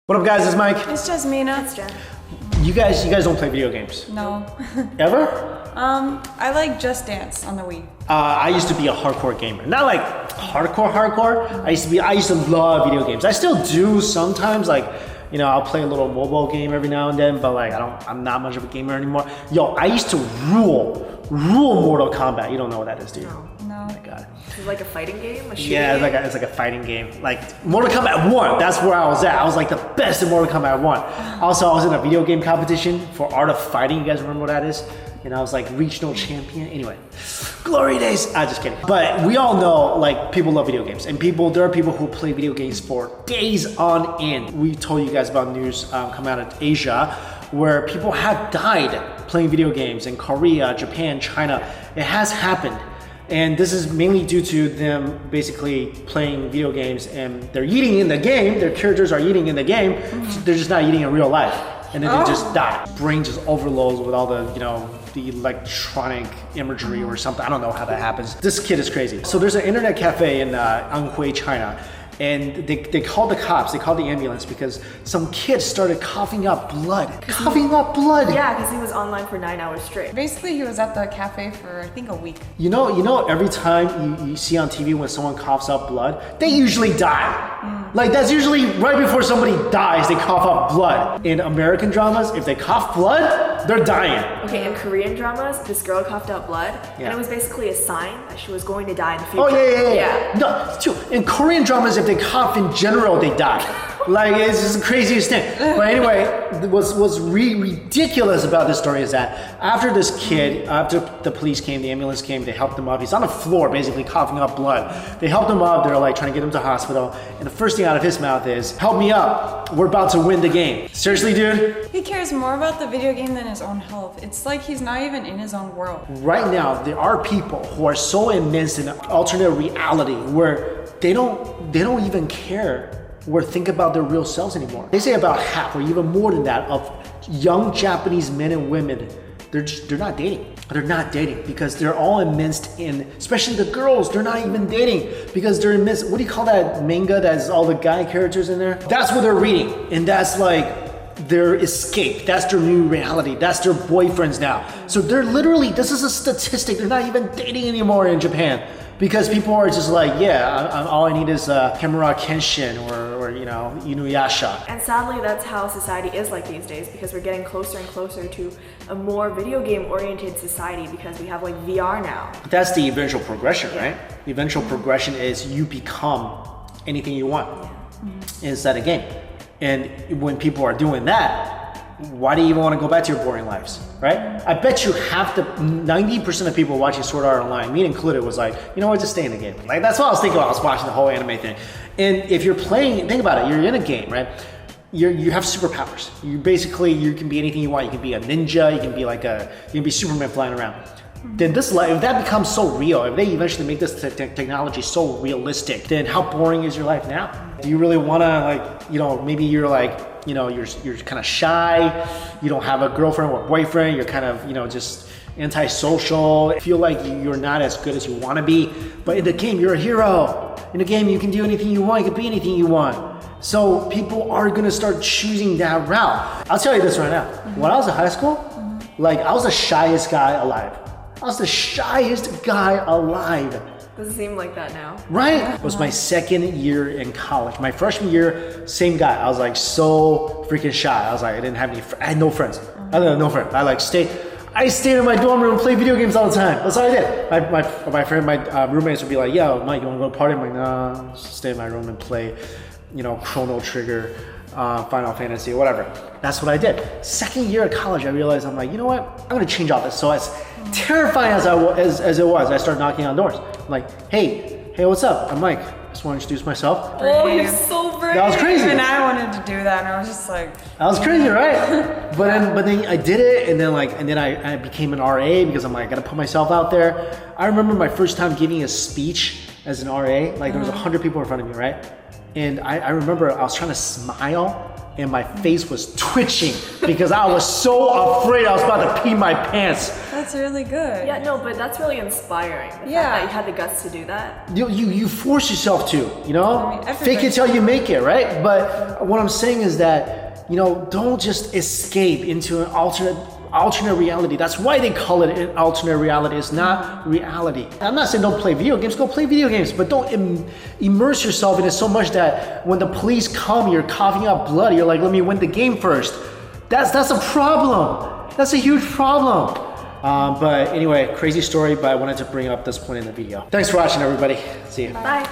What up, guys? It's Mike. It's Jasmina. It's Jen. You guys don't play video games? No. Ever? I like Just Dance on the Wii. I used to be a hardcore gamer. Not like hardcore. I used to love video games. I still do sometimes. Like, you know, I'll play a little mobile game every now and then. But like, I'm not much of a gamer anymore. Yo, I used to rule Mortal Kombat. You don't know what that is, do you? No. Oh my god. Is it like a fighting game? Yeah, it's like a fighting game. Like Mortal Kombat 1, that's where I was at. I was like the best in Mortal Kombat 1. Also, I was in a video game competition for Art of Fighting. You guys remember what that is? And I was like regional champion. Anyway, glory days. Just kidding. But we all know, like, people love video games. And there are people who play video games for days on end. We told you guys about news coming out of Asia where people have died playing video games in Korea, Japan, China. It has happened. And this is mainly due to them basically playing video games and they're eating in the game, their characters are eating in the game, so they're just not eating in real life. And then they just die. Brain just overloads with all the, you know, the electronic imagery or something. I don't know how that happens. This kid is crazy. So there's an internet cafe in Anhui, China. And they called the cops, they called the ambulance because some kid started coughing up blood. Yeah, because he was online for 9 hours straight. Basically, he was at the cafe for, I think, a week. You know, every time you see on TV when someone coughs up blood, they usually die. Like, that's usually right before somebody dies, they cough up blood. In American dramas, if they cough blood, they're dying. Okay, in Korean dramas, this girl coughed out blood, and it was basically a sign that she was going to die in the future. Oh, yeah. No, too. In Korean dramas, if they cough in general, they die. Like, it's just the craziest thing. But anyway, what's ridiculous about this story is that after the police came, the ambulance came, they helped him up. He's on the floor, basically coughing up blood. They helped him up. They're like trying to get him to hospital. And the first thing out of his mouth is, "Help me up. We're about to win the game." Seriously, dude? He cares more about the video game than his own health. It's like he's not even in his own world. Right now, there are people who are so immersed in alternate reality where they don't even care or think about their real selves anymore. They say about half or even more than that of young Japanese men and women, they're not dating. They're not dating because they're all immersed in, especially the girls, they're not even dating because they're immersed. What do you call that manga that's all the guy characters in there? That's what they're reading, and that's like their escape. That's their new reality. That's their boyfriends now. So they're literally, this is a statistic, they're not even dating anymore in Japan. Because people are just like, yeah, all I need is Kamura Kenshin or you know, Inuyasha. And sadly, that's how society is like these days because we're getting closer and closer to a more video game oriented society because we have like VR now. That's the eventual progression, right? The eventual progression is you become anything you want inside a game. And when people are doing that, why do you even want to go back to your boring lives, right? I bet you 90% of people watching Sword Art Online, me included, was like, you know what, just stay in the game. Like, that's what I was thinking while I was watching the whole anime thing. And if you're playing, think about it, you're in a game, right? You have superpowers. You can be anything you want. You can be a ninja, you can be Superman flying around. Then this life, if that becomes so real, if they eventually make this technology so realistic, then how boring is your life now? Do you really want to, like, you know, maybe you're like, you know, you're kind of shy, you don't have a girlfriend or boyfriend, you're kind of, you know, just antisocial, feel like you're not as good as you want to be, but in the game, you're a hero. In the game, you can do anything you want, you can be anything you want. So people are going to start choosing that route. I'll tell you this right now. When I was in high school, like, I was the shyest guy alive. Doesn't seem like that now. Right? It was my second year in college. My freshman year, same guy. I was like so freaking shy. I was like, I had no friends. I stayed in my dorm room and played video games all the time. That's all I did. My roommates would be like, yo, Mike, you want to go to a party? I'm like, nah, just stay in my room and play, you know, Chrono Trigger, Final Fantasy, whatever. That's what I did. Second year of college, I realized, I'm like, you know what? I'm gonna change all this. So as terrifying as it was, I started knocking on doors. I'm like, hey, what's up? I'm Mike. I just want to introduce myself. Oh, you're so brave. That was crazy. Even I wanted to do that, and I was just like, that was crazy, right? But then I did it, and then I became an RA because I'm like, I gotta put myself out there. I remember my first time giving a speech as an RA. Like, there was 100 people in front of me, right? And I remember I was trying to smile and my face was twitching because I was so afraid I was about to pee my pants. That's really good. Yeah, no, but that's really inspiring. The fact Yeah. that you had the guts to do that. You force yourself to, you know? I mean, Fake it till you make it, right? But what I'm saying is that, you know, don't just escape into an alternate reality. That's why they call it an alternate reality. It's not reality. I'm not saying don't play video games, go play video games, but don't immerse yourself in it so much that when the police come, you're coughing up blood, you're like, let me win the game first. That's a problem. That's a huge problem. But anyway, crazy story, but I wanted to bring up this point in the video. Thanks for watching, everybody. See you. Bye.